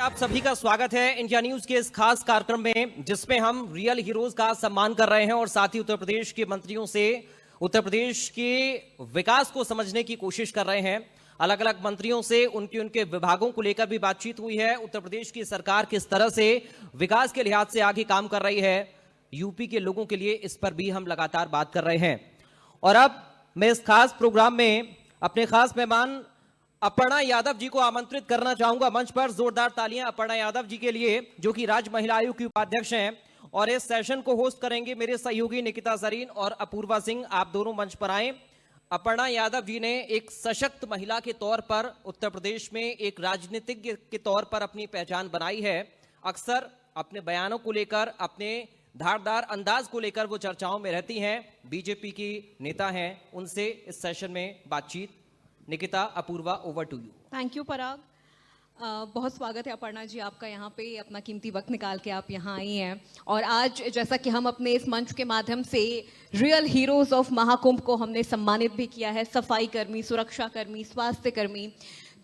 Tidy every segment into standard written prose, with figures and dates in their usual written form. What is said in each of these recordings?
आप सभी का स्वागत है इंडिया न्यूज के इस खास कार्यक्रम में, जिसमें हम रियल हीरोज का सम्मान कर रहे हैं और साथ ही उत्तर प्रदेश के मंत्रियों से उत्तर प्रदेश के विकास को समझने की कोशिश कर रहे हैं। अलग अलग मंत्रियों से उनके विभागों को लेकर भी बातचीत हुई है। उत्तर प्रदेश की सरकार किस तरह से विकास के लिहाज से आगे काम कर रही है यूपी के लोगों के लिए, इस पर भी हम लगातार बात कर रहे हैं। और अब मैं इस खास प्रोग्राम में अपने खास मेहमान अपर्णा यादव जी को आमंत्रित करना चाहूंगा मंच पर। जोरदार तालियां अपर्णा यादव जी के लिए, जो कि राज्य महिला आयोग की उपाध्यक्ष हैं। और इस सेशन को होस्ट करेंगे मेरे सहयोगी निकिता जरीन और अपूर्वा सिंह। आप दोनों मंच पर आए। अपर्णा यादव जी ने एक सशक्त महिला के तौर पर उत्तर प्रदेश में एक राजनीतिज्ञ के तौर पर अपनी पहचान बनाई है। अक्सर अपने बयानों को लेकर, अपने धारदार अंदाज को लेकर वो चर्चाओं में रहती हैं। बीजेपी की नेता हैं, उनसे इस सेशन में बातचीत। Nikita, Apurva, over to you. Thank you Parag. बहुत स्वागत है अपर्णा जी आपका, यहाँ पे अपना कीमती वक्त निकाल के आप यहाँ आई हैं। और आज जैसा कि हम अपने इस मंच के माध्यम से रियल हीरोज ऑफ महाकुंभ को हमने सम्मानित भी किया है, सफाई कर्मी, सुरक्षा कर्मी, स्वास्थ्य कर्मी।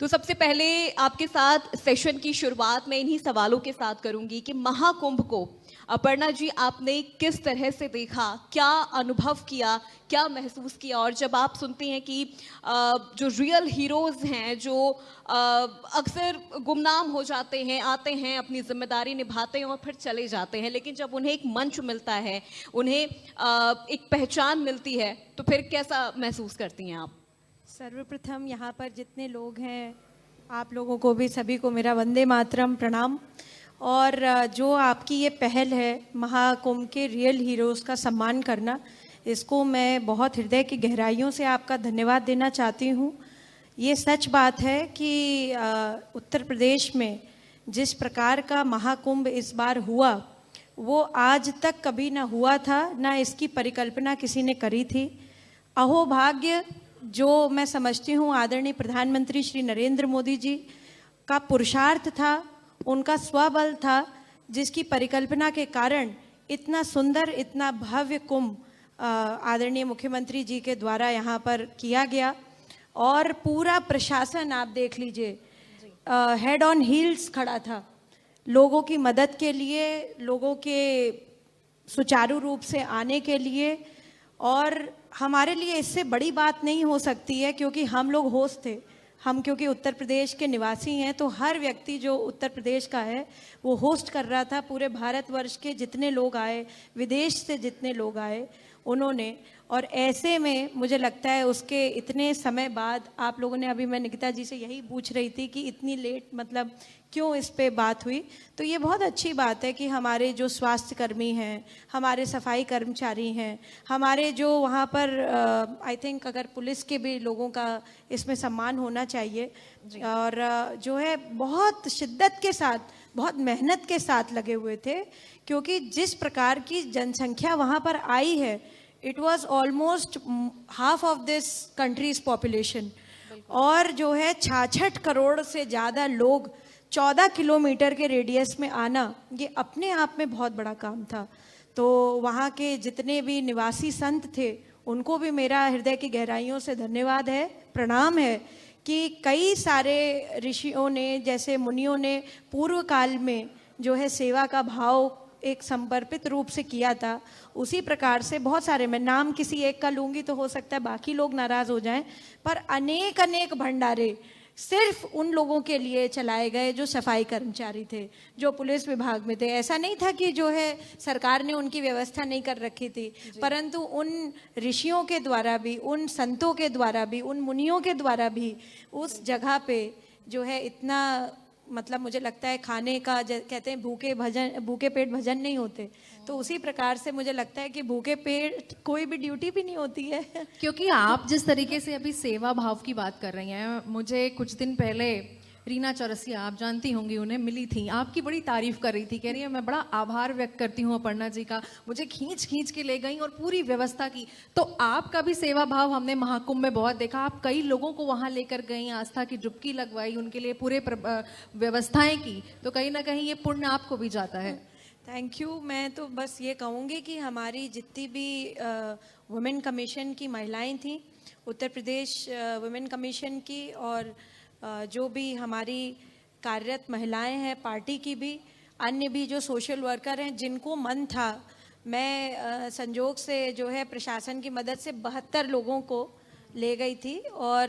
तो सबसे पहले आपके साथ सेशन की शुरुआत में इन्हीं सवालों के साथ करूंगी कि महाकुंभ को अपर्णा जी आपने किस तरह से देखा, क्या अनुभव किया, क्या महसूस किया? और जब आप सुनते हैं कि जो रियल हीरोज हैं, जो अक्सर गुमनाम हो जाते हैं, आते हैं, अपनी जिम्मेदारी निभाते हैं और फिर चले जाते हैं, लेकिन जब उन्हें एक मंच मिलता है, उन्हें एक पहचान मिलती है, तो फिर कैसा महसूस करती हैं आप? सर्वप्रथम यहाँ पर जितने लोग हैं, आप लोगों को भी सभी को मेरा वंदे मातरम प्रणाम। और जो आपकी ये पहल है महाकुंभ के रियल हीरोज़ का सम्मान करना, इसको मैं बहुत हृदय की गहराइयों से आपका धन्यवाद देना चाहती हूँ। ये सच बात है कि उत्तर प्रदेश में जिस प्रकार का महाकुंभ इस बार हुआ, वो आज तक कभी ना हुआ था, ना इसकी परिकल्पना किसी ने करी थी। अहोभाग्य जो मैं समझती हूँ आदरणीय प्रधानमंत्री श्री नरेंद्र मोदी जी का पुरुषार्थ था, उनका स्वबल था, जिसकी परिकल्पना के कारण इतना सुंदर, इतना भव्य कुंभ आदरणीय मुख्यमंत्री जी के द्वारा यहाँ पर किया गया। और पूरा प्रशासन आप देख लीजिए, हेड ऑन हील्स खड़ा था लोगों की मदद के लिए, लोगों के सुचारू रूप से आने के लिए। और हमारे लिए इससे बड़ी बात नहीं हो सकती है, क्योंकि हम लोग होस्ट थे। हम क्योंकि उत्तर प्रदेश के निवासी हैं, तो हर व्यक्ति जो उत्तर प्रदेश का है वो होस्ट कर रहा था। पूरे भारतवर्ष के जितने लोग आए, विदेश से जितने लोग आए, उन्होंने। और ऐसे में मुझे लगता है उसके इतने समय बाद आप लोगों ने, अभी मैं निकिता जी से यही पूछ रही थी कि इतनी लेट मतलब क्यों इस पे बात हुई, तो ये बहुत अच्छी बात है कि हमारे जो स्वास्थ्य कर्मी हैं, हमारे सफाई कर्मचारी हैं, हमारे जो वहाँ पर आई थिंक अगर पुलिस के भी लोगों का इसमें सम्मान होना चाहिए। और जो है बहुत शिद्दत के साथ, बहुत मेहनत के साथ लगे हुए थे, क्योंकि जिस प्रकार की जनसंख्या वहाँ पर आई है, it was almost half of this countries population. और जो है 66 करोड़ से ज़्यादा लोग 14 किलोमीटर के रेडियस में आना, ये अपने आप में बहुत बड़ा काम था। तो वहाँ के जितने भी निवासी संत थे, उनको भी मेरा हृदय की गहराइयों से धन्यवाद है, प्रणाम है कि कई सारे ऋषियों ने, जैसे मुनियों ने पूर्व काल में जो है सेवा का भाव एक समर्पित रूप से किया था, उसी प्रकार से बहुत सारे, मैं नाम किसी एक का लूँगी तो हो सकता है बाकी लोग नाराज़ हो जाएं, पर अनेक अनेक भंडारे सिर्फ उन लोगों के लिए चलाए गए जो सफाई कर्मचारी थे, जो पुलिस विभाग में थे। ऐसा नहीं था कि जो है सरकार ने उनकी व्यवस्था नहीं कर रखी थी, परंतु उन ऋषियों के द्वारा भी, उन संतों के द्वारा भी, उन मुनियों के द्वारा भी उस जगह पे जो है इतना, मतलब मुझे लगता है खाने का, कहते हैं भूखे पेट भजन नहीं होते, तो उसी प्रकार से मुझे लगता है कि भूखे पेट कोई भी ड्यूटी भी नहीं होती है। क्योंकि आप जिस तरीके से अभी सेवा भाव की बात कर रही हैं, मुझे कुछ दिन पहले रीना चौरसिया, आप जानती होंगी उन्हें, मिली थी, आपकी बड़ी तारीफ कर रही थी, कह रही है मैं बड़ा आभार व्यक्त करती हूँ अपर्णा जी का, मुझे खींच खींच के ले गई और पूरी व्यवस्था की। तो आपका भी सेवा भाव हमने महाकुंभ में बहुत देखा, आप कई लोगों को वहाँ लेकर गई, आस्था की डुबकी लगवाई, उनके लिए पूरे व्यवस्थाएं की, तो कहीं ना कहीं ये पुण्य आपको भी जाता है। Thank you. मैं तो बस ये कहूँगी कि हमारी जितनी भी वुमेन कमीशन की महिलाएं थीं, उत्तर प्रदेश वुमेन कमीशन की, और जो भी हमारी कार्यरत महिलाएं हैं पार्टी की भी, अन्य भी जो सोशल वर्कर हैं, जिनको मन था, मैं संजोग से जो है प्रशासन की मदद से 72 लोगों को ले गई थी और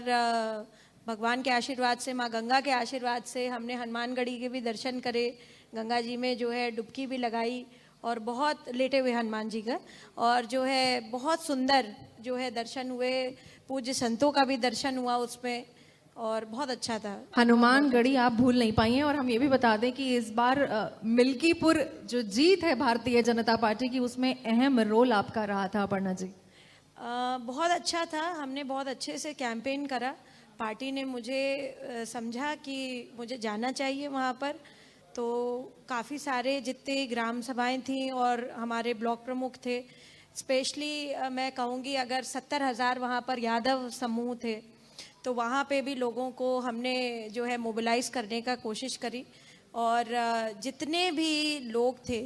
भगवान के आशीर्वाद से, माँ गंगा के आशीर्वाद से हमने हनुमानगढ़ी के भी दर्शन करे, गंगा जी में जो है डुबकी भी लगाई और बहुत लेटे हुए हनुमान जी का, और जो है बहुत सुंदर जो है दर्शन हुए, पूज्य संतों का भी दर्शन हुआ उसमें और बहुत अच्छा था। हनुमानगढ़ी आप भूल नहीं पाई हैं। और हम ये भी बता दें कि इस बार मिल्कीपुर जो जीत है भारतीय जनता पार्टी की, उसमें अहम रोल आपका रहा था अपर्णा जी। बहुत अच्छा था, हमने बहुत अच्छे से कैंपेन करा। पार्टी ने मुझे समझा कि मुझे जाना चाहिए वहाँ पर, तो काफ़ी सारे जितने ग्राम सभाएं थीं और हमारे ब्लॉक प्रमुख थे, स्पेशली मैं कहूँगी अगर 70,000 वहाँ पर यादव समूह थे, तो वहाँ पे भी लोगों को हमने जो है मोबिलाइज़ करने का कोशिश करी। और जितने भी लोग थे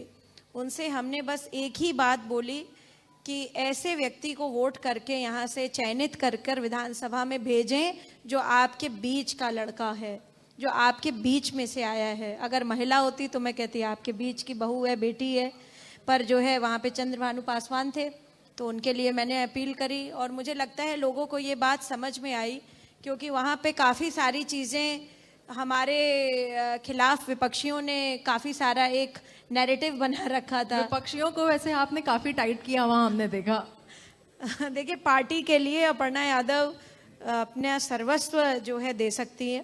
उनसे हमने बस एक ही बात बोली कि ऐसे व्यक्ति को वोट करके यहाँ से चयनित कर कर विधानसभा में भेजें जो आपके बीच का लड़का है, जो आपके बीच में से आया है। अगर महिला होती तो मैं कहती आपके बीच की बहू है, बेटी है, पर जो है वहाँ पे चंद्रभानु पासवान थे, तो उनके लिए मैंने अपील करी और मुझे लगता है लोगों को ये बात समझ में आई, क्योंकि वहाँ पे काफ़ी सारी चीज़ें हमारे खिलाफ विपक्षियों ने काफ़ी सारा एक नैरेटिव बना रखा था। विपक्षियों को वैसे आपने काफ़ी टाइट किया वहाँ, हमने देखा। देखिए, पार्टी के लिए अपर्णा यादव अपना सर्वस्व जो है दे सकती है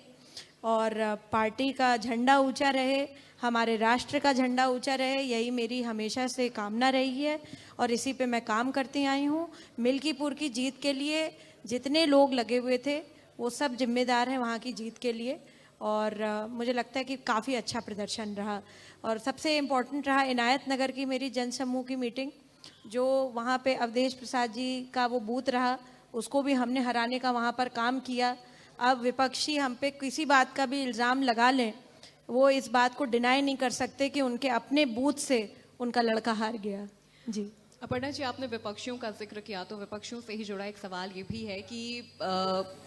और पार्टी का झंडा ऊंचा रहे, हमारे राष्ट्र का झंडा ऊंचा रहे, यही मेरी हमेशा से कामना रही है और इसी पे मैं काम करती आई हूँ। मिल्कीपुर की जीत के लिए जितने लोग लगे हुए थे वो सब जिम्मेदार हैं वहाँ की जीत के लिए, और मुझे लगता है कि काफ़ी अच्छा प्रदर्शन रहा। और सबसे इम्पोर्टेंट रहा इनायत नगर की मेरी जनसमूह की मीटिंग, जो वहाँ पे अवधेश प्रसाद जी का वो बूथ रहा, उसको भी हमने हराने का वहाँ पर काम किया। अब विपक्षी हम पे किसी बात का भी इल्ज़ाम लगा लें, वो इस बात को डिनाई नहीं कर सकते कि उनके अपने बूथ से उनका लड़का हार गया। जी अपर्णा जी, आपने विपक्षियों का जिक्र किया, तो विपक्षियों से ही जुड़ा एक सवाल ये भी है कि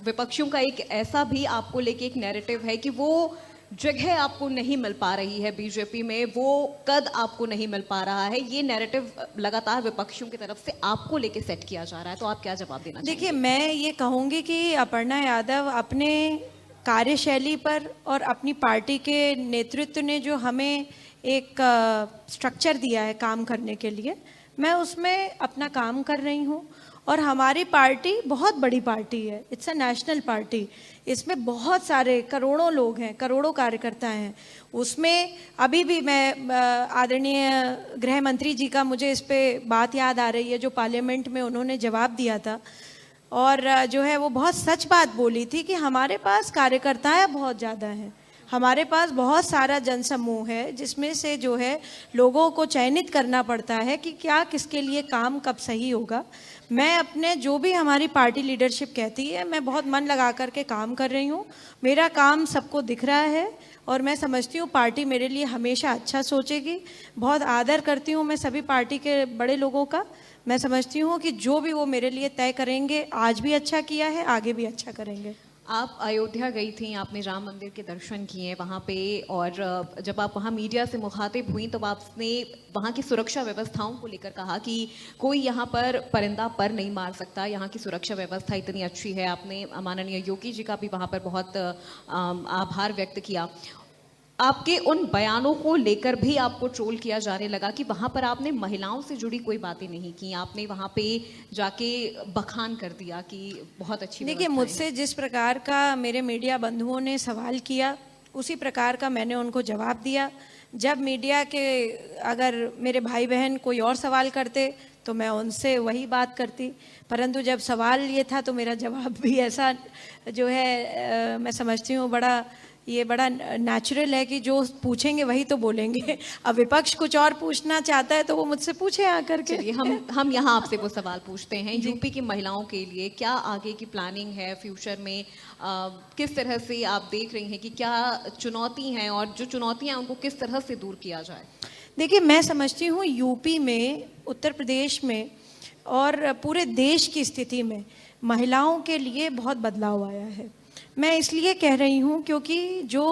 विपक्षियों का एक ऐसा भी आपको लेके एक नैरेटिव है कि वो जगह आपको नहीं मिल पा रही है बीजेपी में, वो कद आपको नहीं मिल पा रहा है, ये नैरेटिव लगातार विपक्षियों की तरफ से आपको लेके सेट किया जा रहा है, तो आप क्या जवाब देना चाहेंगे? देखिए, मैं ये कहूँगी कि अपर्णा यादव अपने कार्यशैली पर और अपनी पार्टी के नेतृत्व ने जो हमें एक स्ट्रक्चर दिया है काम करने के लिए, मैं उसमें अपना काम कर रही हूँ। और हमारी पार्टी बहुत बड़ी पार्टी है, इट्स अ नेशनल पार्टी, इसमें बहुत सारे करोड़ों लोग हैं, करोड़ों कार्यकर्ता हैं। उसमें अभी भी मैं आदरणीय गृह मंत्री जी का मुझे इस पे बात याद आ रही है, जो पार्लियामेंट में उन्होंने जवाब दिया था और जो है वो बहुत सच बात बोली थी कि हमारे पास कार्यकर्ताएं बहुत ज़्यादा हैं, हमारे पास बहुत सारा जनसमूह है, जिसमें से जो है लोगों को चयनित करना पड़ता है कि क्या किसके लिए काम कब सही होगा। मैं अपने जो भी हमारी पार्टी लीडरशिप कहती है, मैं बहुत मन लगा करके काम कर रही हूँ, मेरा काम सबको दिख रहा है और मैं समझती हूँ पार्टी मेरे लिए हमेशा अच्छा सोचेगी। बहुत आदर करती हूँ मैं सभी पार्टी के बड़े लोगों का। मैं समझती हूँ कि जो भी वो मेरे लिए तय करेंगे, आज भी अच्छा किया है, आगे भी अच्छा करेंगे। आप अयोध्या गई थी, आपने राम मंदिर के दर्शन किए वहाँ पे, और जब आप वहाँ मीडिया से मुखातिब हुई तो आपने वहाँ की सुरक्षा व्यवस्थाओं को लेकर कहा कि कोई यहाँ पर परिंदा पर नहीं मार सकता, यहाँ की सुरक्षा व्यवस्था इतनी अच्छी है। आपने माननीय योगी जी का भी वहाँ पर बहुत आभार व्यक्त किया। आपके उन बयानों को लेकर भी आपको ट्रोल किया जाने लगा कि वहाँ पर आपने महिलाओं से जुड़ी कोई बातें नहीं की, आपने वहाँ पे जाके बखान कर दिया कि बहुत अच्छी। देखिए, मुझसे जिस प्रकार का मेरे मीडिया बंधुओं ने सवाल किया, उसी प्रकार का मैंने उनको जवाब दिया। जब मीडिया के अगर मेरे भाई बहन कोई और सवाल करते तो मैं उनसे वही बात करती, परंतु जब सवाल ये था तो मेरा जवाब भी ऐसा जो है मैं समझती हूँ बड़ा नेचुरल है कि जो पूछेंगे वही तो बोलेंगे। अब विपक्ष कुछ और पूछना चाहता है तो वो मुझसे पूछे आकर के। चलिए, हम यहाँ आपसे वो सवाल पूछते हैं, यूपी की महिलाओं के लिए क्या आगे की प्लानिंग है फ्यूचर में, किस तरह से आप देख रही हैं कि क्या चुनौती हैं और जो चुनौतियाँ उनको किस तरह से दूर किया जाए? देखिए, मैं समझती हूँ यूपी में, उत्तर प्रदेश में और पूरे देश की स्थिति में महिलाओं के लिए बहुत बदलाव आया है। मैं इसलिए कह रही हूँ क्योंकि जो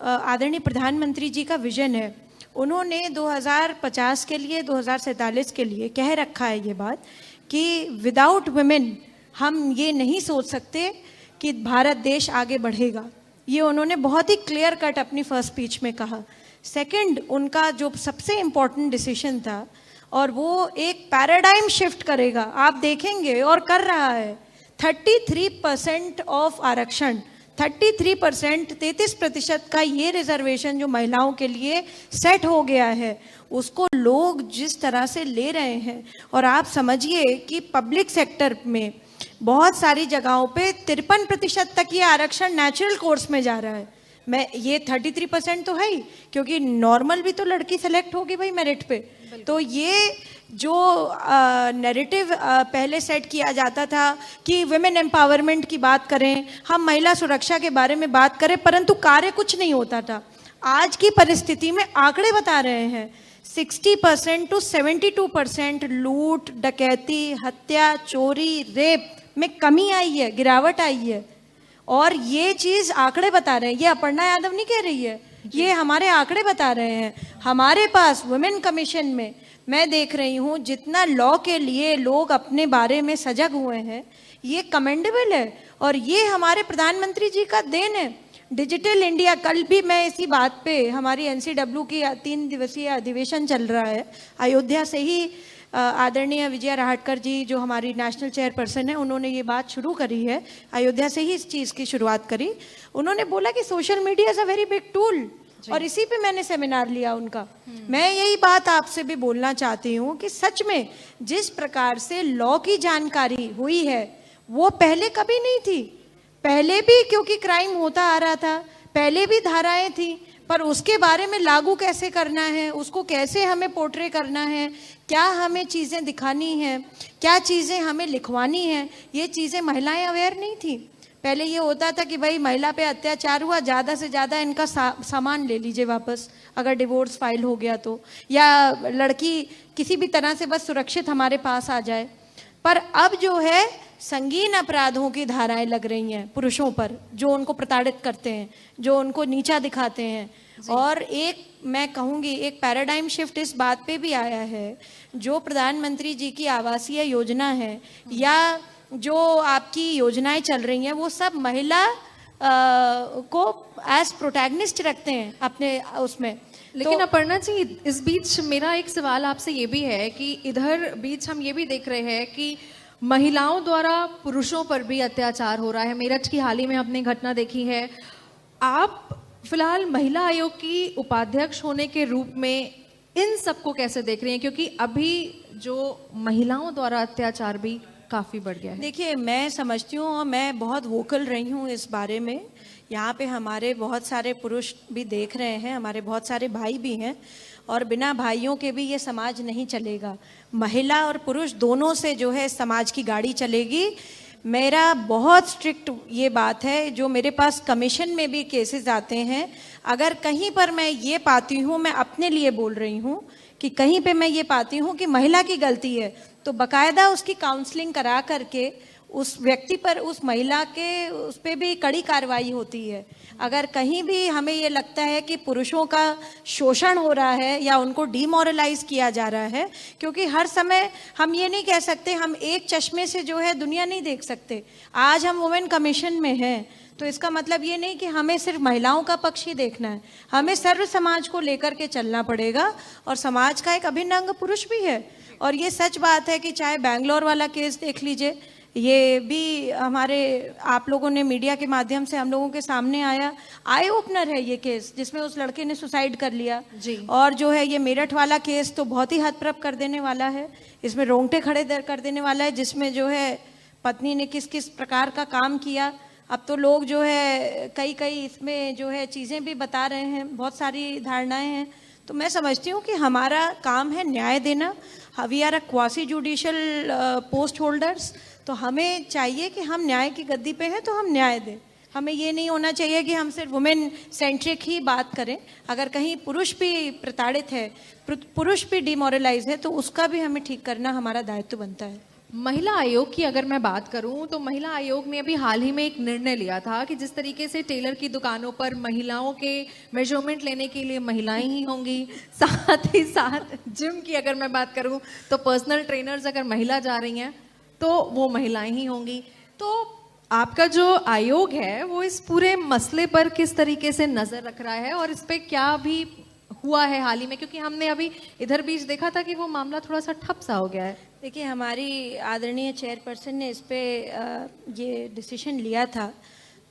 आदरणीय प्रधानमंत्री जी का विजन है। उन्होंने 2050 के लिए, 2047 के लिए कह रखा है ये बात कि विदाउट वुमेन हम ये नहीं सोच सकते कि भारत देश आगे बढ़ेगा। ये उन्होंने बहुत ही क्लियर कट अपनी फर्स्ट स्पीच में कहा। सेकंड, उनका जो सबसे इम्पोर्टेंट डिसीजन था, और वो एक पैराडाइम शिफ्ट करेगा, आप देखेंगे, और कर रहा है। 33% ऑफ आरक्षण, 33%, 33% का ये रिजर्वेशन जो महिलाओं के लिए सेट हो गया है, उसको लोग जिस तरह से ले रहे हैं, और आप समझिए कि पब्लिक सेक्टर में बहुत सारी जगहों पे 53% तक ये आरक्षण नेचुरल कोर्स में जा रहा है। मैं ये 33% तो है ही, क्योंकि नॉर्मल भी तो लड़की सेलेक्ट होगी भाई मेरिट पे। तो ये जो नैरेटिव पहले सेट किया जाता था कि वुमेन एम्पावरमेंट की बात करें, हम महिला सुरक्षा के बारे में बात करें, परंतु कार्य कुछ नहीं होता था। आज की परिस्थिति में आंकड़े बता रहे हैं 60% to 72% लूट, डकैती, हत्या, चोरी, रेप में कमी आई है, गिरावट आई है। और ये चीज आंकड़े बता रहे हैं, ये अपर्णा यादव नहीं कह रही है, ये हमारे आंकड़े बता रहे हैं। हमारे पास वुमेन कमीशन में मैं देख रही हूँ जितना लॉ के लिए लोग अपने बारे में सजग हुए हैं, ये कमेंडेबल है, और ये हमारे प्रधानमंत्री जी का देन है। डिजिटल इंडिया, कल भी मैं इसी बात पे, हमारी NCW की 3 दिवसीय अधिवेशन चल रहा है अयोध्या से ही, आदरणीय विजया राहटकर जी जो हमारी नेशनल चेयरपर्सन है, उन्होंने ये बात शुरू करी है, अयोध्या से ही इस चीज़ की शुरुआत करी। उन्होंने बोला कि social media is a very big tool, और इसी पे मैंने सेमिनार लिया उनका। मैं यही बात आपसे भी बोलना चाहती हूँ कि सच में जिस प्रकार से लॉ की जानकारी हुई है वो पहले कभी नहीं थी। पहले भी क्योंकि क्राइम होता आ रहा था, पहले भी धाराएं थी, पर उसके बारे में लागू कैसे करना है, उसको कैसे हमें पोर्ट्रे करना है, क्या हमें चीज़ें दिखानी हैं, क्या चीज़ें हमें लिखवानी हैं, ये चीज़ें महिलाएं अवेयर नहीं थी। पहले ये होता था कि भाई महिला पे अत्याचार हुआ, ज़्यादा से ज़्यादा इनका सामान ले लीजिए वापस, अगर डिवोर्स फाइल हो गया तो, या लड़की किसी भी तरह से बस सुरक्षित हमारे पास आ जाए। पर अब जो है संगीन अपराधों की धाराएं लग रही हैं पुरुषों पर, जो उनको प्रताड़ित करते हैं, जो उनको नीचा दिखाते हैं। और एक मैं कहूँगी एक पैराडाइम शिफ्ट इस बात पे भी आया है, जो प्रधानमंत्री जी की आवासीय योजना है या जो आपकी योजनाएं चल रही हैं, वो सब महिला को एज प्रोटैगनिस्ट रखते हैं अपने उसमें। लेकिन अपर्णा जी, इस बीच मेरा एक सवाल आपसे ये भी है कि इधर बीच हम ये भी देख रहे हैं कि महिलाओं द्वारा पुरुषों पर भी अत्याचार हो रहा है। मेरठ की हाल ही में हमने घटना देखी है। आप फिलहाल महिला आयोग की उपाध्यक्ष होने के रूप में इन सबको कैसे देख रही हैं, क्योंकि अभी जो महिलाओं द्वारा अत्याचार भी काफ़ी बढ़ गया है? देखिए, मैं समझती हूँ और मैं बहुत वोकल रही हूँ इस बारे में। यहाँ पे हमारे बहुत सारे पुरुष भी देख रहे हैं, हमारे बहुत सारे भाई भी हैं, और बिना भाइयों के भी ये समाज नहीं चलेगा। महिला और पुरुष दोनों से जो है समाज की गाड़ी चलेगी। मेरा बहुत स्ट्रिक्ट ये बात है, जो मेरे पास कमीशन में भी केसेस आते हैं, अगर कहीं पर मैं ये पाती हूँ, मैं अपने लिए बोल रही हूँ कि कहीं पे मैं ये पाती हूँ कि महिला की गलती है, तो बकायदा उसकी काउंसलिंग करा करके उस व्यक्ति पर, उस महिला के उस पर भी कड़ी कार्रवाई होती है। अगर कहीं भी हमें ये लगता है कि पुरुषों का शोषण हो रहा है या उनको डीमोरलाइज किया जा रहा है, क्योंकि हर समय हम ये नहीं कह सकते, हम एक चश्मे से जो है दुनिया नहीं देख सकते। आज हम वुमेन कमीशन में हैं तो इसका मतलब ये नहीं कि हमें सिर्फ महिलाओं का पक्ष ही देखना है, हमें सर्व समाज को लेकर के चलना पड़ेगा। और समाज का एक अभिन्न अंग पुरुष भी है। और ये सच बात है कि चाहे बैंगलोर वाला केस देख लीजिए, ये भी हमारे आप लोगों ने मीडिया के माध्यम से हम लोगों के सामने आया, आई ओपनर है ये केस, जिसमें उस लड़के ने सुसाइड कर लिया जी। और जो है ये मेरठ वाला केस तो बहुत ही हतप्रभ कर देने वाला है, इसमें रोंगटे खड़े कर देने वाला है, जिसमें जो है पत्नी ने किस किस प्रकार का काम किया। अब तो लोग जो है कई इसमें जो है चीज़ें भी बता रहे हैं, बहुत सारी धारणाएं हैं। तो मैं समझती हूँ कि हमारा काम है न्याय देना। We are a quasi judicial post holders, तो हमें चाहिए कि हम न्याय की गद्दी पे हैं तो हम न्याय दें। हमें ये नहीं होना चाहिए कि हम सिर्फ वुमेन सेंट्रिक ही बात करें। अगर कहीं पुरुष भी प्रताड़ित है, पुरुष भी डिमोरलाइज है, तो उसका भी हमें ठीक करना हमारा दायित्व बनता है। महिला आयोग की अगर मैं बात करूं तो महिला आयोग ने अभी हाल ही में एक निर्णय लिया था कि जिस तरीके से टेलर की दुकानों पर महिलाओं के मेजरमेंट लेने के लिए महिलाएं ही होंगी, साथ ही साथ जिम की अगर मैं बात करूं तो पर्सनल ट्रेनर्स अगर महिला जा रही हैं तो वो महिलाएं ही होंगी। तो आपका जो आयोग है वो इस पूरे मसले पर किस तरीके से नजर रख रहा है और इस पे क्या भी हुआ है हाल ही में, क्योंकि हमने अभी इधर बीच देखा था कि वो मामला थोड़ा सा ठप सा हो गया है। देखिए, हमारी आदरणीय चेयरपर्सन ने इस पे ये डिसीजन लिया था,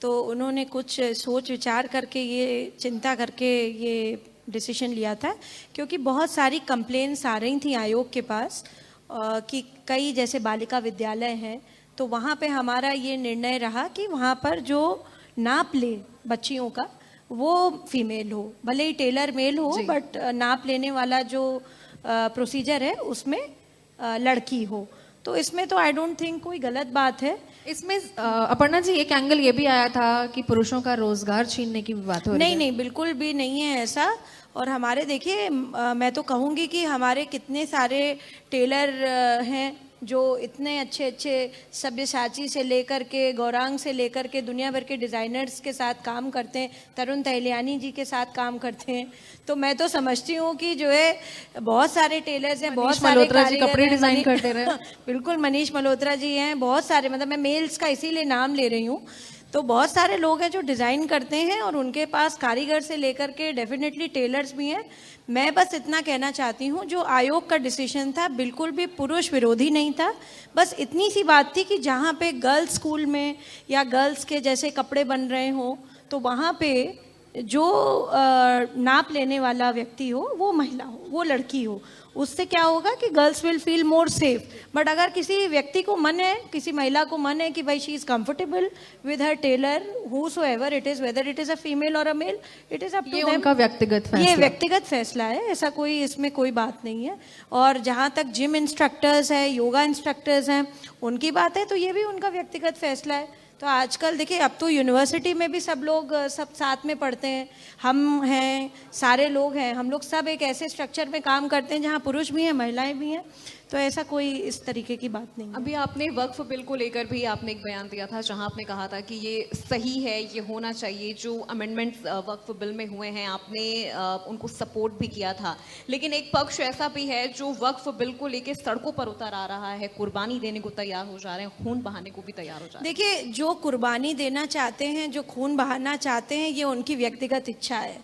तो उन्होंने कुछ सोच विचार करके, ये चिंता करके ये डिसीजन लिया था, क्योंकि बहुत सारी कंप्लेंट्स आ रही थी आयोग के पास कि कई जैसे बालिका विद्यालय हैं, तो वहाँ पे हमारा ये निर्णय रहा कि वहाँ पर जो नाप ले बच्चियों का वो फीमेल हो, भले ही टेलर मेल हो, बट नाप लेने वाला जो प्रोसीजर है उसमें लड़की हो। तो इसमें तो आई डोंट थिंक कोई गलत बात है। इसमें अपर्णा जी एक एंगल ये भी आया था कि पुरुषों का रोजगार छीनने की भी बात हो रही है। नहीं, बिल्कुल भी नहीं है ऐसा। और हमारे देखिए, मैं तो कहूँगी कि हमारे कितने सारे टेलर हैं जो इतने अच्छे अच्छे सब्यसाची से लेकर के, गौरांग से लेकर के दुनिया भर के डिज़ाइनर्स के साथ काम करते हैं, तरुण तहलियानी जी के साथ काम करते हैं। तो मैं तो समझती हूँ कि जो है बहुत सारे टेलर्स हैं, बहुत सारे कपड़े डिजाइन करते रहे। बिल्कुल, मनीष मल्होत्रा जी हैं, बहुत सारे, मतलब मैं मेल्स का इसीलिए नाम ले रही हूँ। तो बहुत सारे लोग हैं जो डिज़ाइन करते हैं और उनके पास कारीगर से लेकर के डेफिनेटली टेलर्स भी हैं। मैं बस इतना कहना चाहती हूँ, जो आयोग का डिसीजन था बिल्कुल भी पुरुष विरोधी नहीं था। बस इतनी सी बात थी कि जहाँ पे गर्ल्स स्कूल में या गर्ल्स के जैसे कपड़े बन रहे हों, तो वहाँ पे जो नाप लेने वाला व्यक्ति हो वो महिला हो, वो लड़की हो। उससे क्या होगा कि girls will feel more safe. But अगर किसी व्यक्ति को मन है, किसी महिला को मन है कि भाई she is comfortable with her tailor whosoever it is, whether it is a female और a male, it is up to them. उनका व्यक्तिगत फैसला, ये व्यक्तिगत फैसला है, ऐसा कोई इसमें कोई बात नहीं है। और जहाँ तक जिम इंस्ट्रक्टर्स हैं, योगा इंस्ट्रक्टर्स हैं, उनकी बात है तो ये भी उनका व्यक्तिगत फैसला है। तो आजकल देखिए, अब तो यूनिवर्सिटी में भी सब लोग सब साथ में पढ़ते हैं, हम हैं, सारे लोग हैं, हम लोग सब एक ऐसे स्ट्रक्चर में काम करते हैं जहाँ पुरुष भी हैं, महिलाएं भी हैं। तो ऐसा कोई इस तरीके की बात नहीं है। अभी आपने वक्फ बिल को लेकर भी आपने एक बयान दिया था जहां आपने कहा था कि ये सही है, ये होना चाहिए। जो अमेंडमेंट्स वक्फ बिल में हुए हैं आपने उनको सपोर्ट भी किया था, लेकिन एक पक्ष ऐसा भी है जो वक्फ बिल को लेकर सड़कों पर उतर आ रहा है, कुर्बानी देने को तैयार हो जा रहे हैं, खून बहाने को भी तैयार हो जा रहे हैं। देखिए, जो कुर्बानी देना चाहते हैं, जो खून बहाना चाहते हैं, ये उनकी व्यक्तिगत इच्छा है।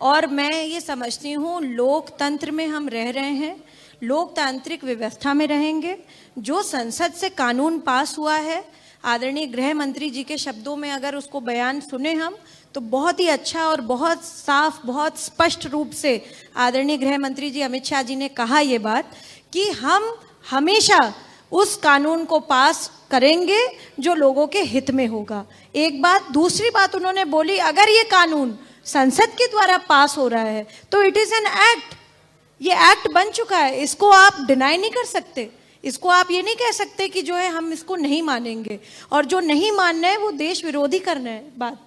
और मैं ये समझती हूँ, लोकतंत्र में हम रह रहे हैं, लोकतांत्रिक व्यवस्था में रहेंगे। जो संसद से कानून पास हुआ है, आदरणीय गृह मंत्री जी के शब्दों में अगर उसको बयान सुने हम, तो बहुत ही अच्छा और बहुत साफ, बहुत स्पष्ट रूप से आदरणीय गृह मंत्री जी अमित शाह जी ने कहा ये बात कि हम हमेशा उस कानून को पास करेंगे जो लोगों के हित में होगा। एक बात। दूसरी बात उन्होंने बोली, अगर ये कानून संसद के द्वारा पास हो रहा है तो इट इज़ एन एक्ट, ये एक्ट बन चुका है, इसको आप डिनाई नहीं कर सकते। इसको आप ये नहीं कह सकते कि जो है हम इसको नहीं मानेंगे, और जो नहीं मानना है वो देश विरोधी करना है। बात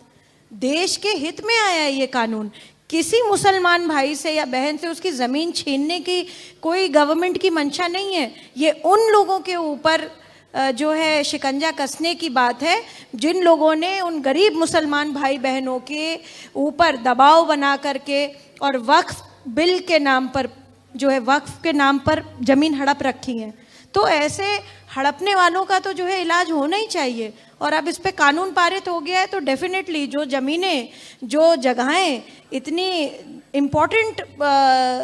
देश के हित में आया है ये कानून। किसी मुसलमान भाई से या बहन से उसकी ज़मीन छीनने की कोई गवर्नमेंट की मंशा नहीं है। ये उन लोगों के ऊपर जो है शिकंजा कसने की बात है जिन लोगों ने उन गरीब मुसलमान भाई बहनों के ऊपर दबाव बना करके और वक्फ बिल के नाम पर, जो है वक्फ के नाम पर ज़मीन हड़प रखी है। तो ऐसे हड़पने वालों का तो जो है इलाज होना ही चाहिए। और अब इस पे कानून पारित हो गया है तो डेफिनेटली जो ज़मीनें, जो जगहें इतनी इम्पॉर्टेंट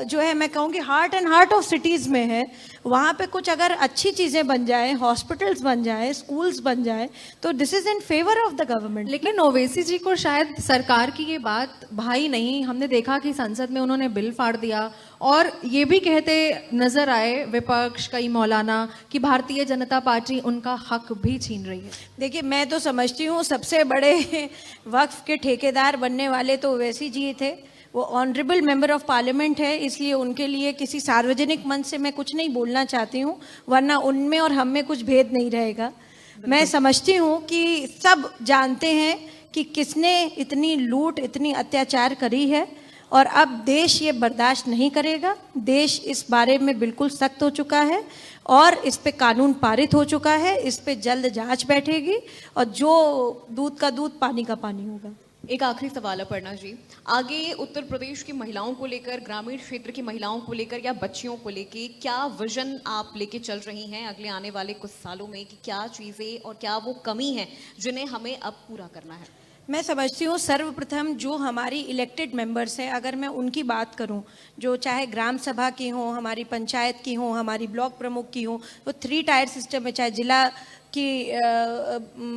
जो है, मैं कहूँगी हार्ट ऑफ सिटीज़ में है, वहाँ पे कुछ अगर अच्छी चीज़ें बन जाएं, हॉस्पिटल्स बन जाएं, स्कूल्स बन जाएं, तो this is in favour of the government. लेकिन ओवैसी जी को शायद सरकार की ये बात भाई नहीं। हमने देखा कि संसद में उन्होंने बिल फाड़ दिया और ये भी कहते नजर आए विपक्ष, कई मौलाना, कि भारतीय जनता पार्टी उनका हक भी छीन रही है। देखिए, मैं तो समझती हूँ सबसे बड़े वक्फ के ठेकेदार बनने वाले तो ओवैसी जी थे। वो ऑनरेबल मेंबर ऑफ पार्लियामेंट है, इसलिए उनके लिए किसी सार्वजनिक मंच से मैं कुछ नहीं बोलना चाहती हूँ, वरना उनमें और हम में कुछ भेद नहीं रहेगा। मैं समझती हूँ कि सब जानते हैं कि किसने इतनी लूट, इतनी अत्याचार करी है, और अब देश ये बर्दाश्त नहीं करेगा। देश इस बारे में बिल्कुल सख्त हो चुका है और इस पे कानून पारित हो चुका है। इस पे जल्द जांच बैठेगी और जो दूध का दूध पानी का पानी होगा। एक आखिरी सवाल अपर्णा जी, आगे उत्तर प्रदेश की महिलाओं को लेकर, ग्रामीण क्षेत्र की महिलाओं को लेकर या बच्चियों को लेकर क्या विजन आप लेके चल रही हैं अगले आने वाले कुछ सालों में, कि क्या चीज़ें और क्या वो कमी है जिन्हें हमें अब पूरा करना है? मैं समझती हूँ सर्वप्रथम जो हमारी इलेक्टेड मेंबर्स हैं, अगर मैं उनकी बात करूँ, जो चाहे ग्राम सभा की हों, हमारी पंचायत की हों, हमारी ब्लॉक प्रमुख की हों, तो 3 टायर सिस्टम में चाहे जिला की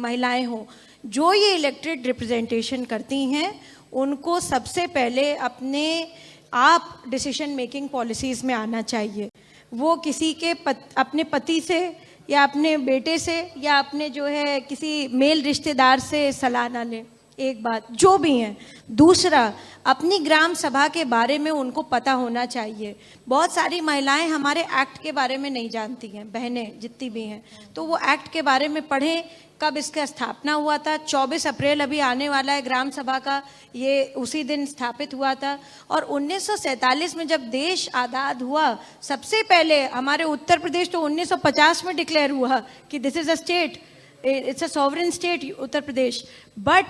महिलाएं हों, जो ये इलेक्टेड रिप्रेजेंटेशन करती हैं, उनको सबसे पहले अपने आप डिसीजन मेकिंग पॉलिसीज़ में आना चाहिए। वो किसी के अपने पति से या अपने बेटे से या अपने जो है किसी मेल रिश्तेदार से सलाह ना लें, एक बात, जो भी हैं। दूसरा, अपनी ग्राम सभा के बारे में उनको पता होना चाहिए। बहुत सारी महिलाएं हमारे एक्ट के बारे में नहीं जानती हैं, बहनें जितनी भी हैं, तो वो एक्ट के बारे में पढ़ें, कब इसका स्थापना हुआ था। 24 अप्रैल अभी आने वाला है ग्राम सभा का, ये उसी दिन स्थापित हुआ था। और 1947 में जब देश आज़ाद हुआ, सबसे पहले हमारे उत्तर प्रदेश तो 1950 में डिक्लेयर हुआ कि this is a state, it's a sovereign state Uttar Pradesh. But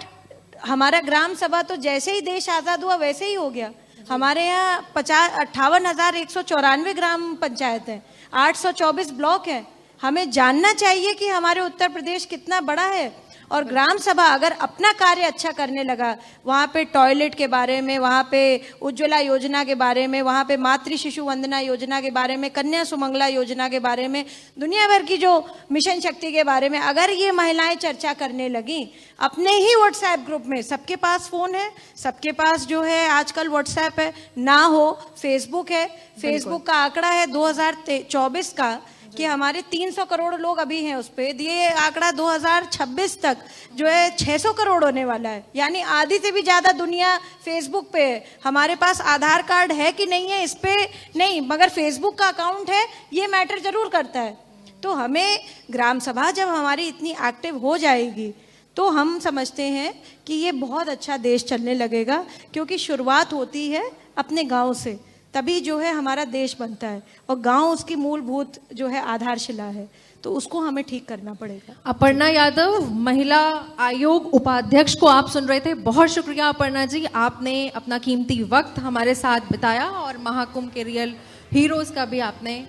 हमारा ग्राम सभा तो जैसे ही देश आज़ाद हुआ वैसे ही हो गया। हमारे यहाँ 58,194 ग्राम पंचायत हैं, 824 ब्लॉक हैं। हमें जानना चाहिए कि हमारे उत्तर प्रदेश कितना बड़ा है। और ग्राम सभा अगर अपना कार्य अच्छा करने लगा, वहाँ पे टॉयलेट के बारे में, वहाँ पे उज्ज्वला योजना के बारे में, वहाँ पे मातृ शिशु वंदना योजना के बारे में, कन्या सुमंगला योजना के बारे में, दुनिया भर की जो मिशन शक्ति के बारे में अगर ये महिलाएं चर्चा करने लगी अपने ही व्हाट्सएप ग्रुप में, सबके पास फ़ोन है, सबके पास जो है आजकल व्हाट्सएप है, ना हो फेसबुक है। फेसबुक का आंकड़ा है 2024 का कि हमारे 300 करोड़ लोग अभी हैं उस पर। ये आंकड़ा 2026 तक जो है 600 करोड़ होने वाला है, यानी आधी से भी ज़्यादा दुनिया फेसबुक पे है। हमारे पास आधार कार्ड है कि नहीं है इस पे नहीं, मगर फेसबुक का अकाउंट है, ये मैटर जरूर करता है। तो हमें ग्राम सभा जब हमारी इतनी एक्टिव हो जाएगी तो हम समझते हैं कि ये बहुत अच्छा देश चलने लगेगा, क्योंकि शुरुआत होती है अपने गाँव से, तभी जो है हमारा देश बनता है। और गांव उसकी मूलभूत जो है आधारशिला है, तो उसको हमें ठीक करना पड़ेगा। अपर्णा यादव, महिला आयोग उपाध्यक्ष को आप सुन रहे थे। बहुत शुक्रिया अपर्णा जी, आपने अपना कीमती वक्त हमारे साथ बिताया और महाकुंभ के रियल हीरोज का भी आपने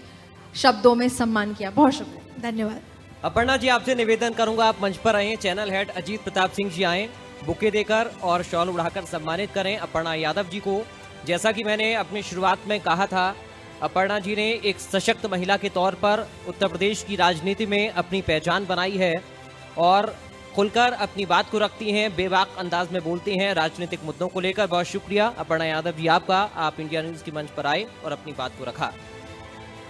शब्दों में सम्मान किया। बहुत शुक्रिया, धन्यवाद। अपर्णा जी, आपसे निवेदन करूंगा, आप मंच पर आए, चैनल हेड अजीत प्रताप सिंह जी आए, बुके देकर और शॉल उड़ाकर सम्मानित करें अपर्णा यादव जी को। जैसा कि मैंने अपनी शुरुआत में कहा था, अपर्णा जी ने एक सशक्त महिला के तौर पर उत्तर प्रदेश की राजनीति में अपनी पहचान बनाई है और खुलकर अपनी बात को रखती हैं, बेबाक अंदाज में बोलती हैं राजनीतिक मुद्दों को लेकर। बहुत शुक्रिया अपर्णा यादव जी आपका, आप इंडिया न्यूज़ के मंच पर आए और अपनी बात को रखा।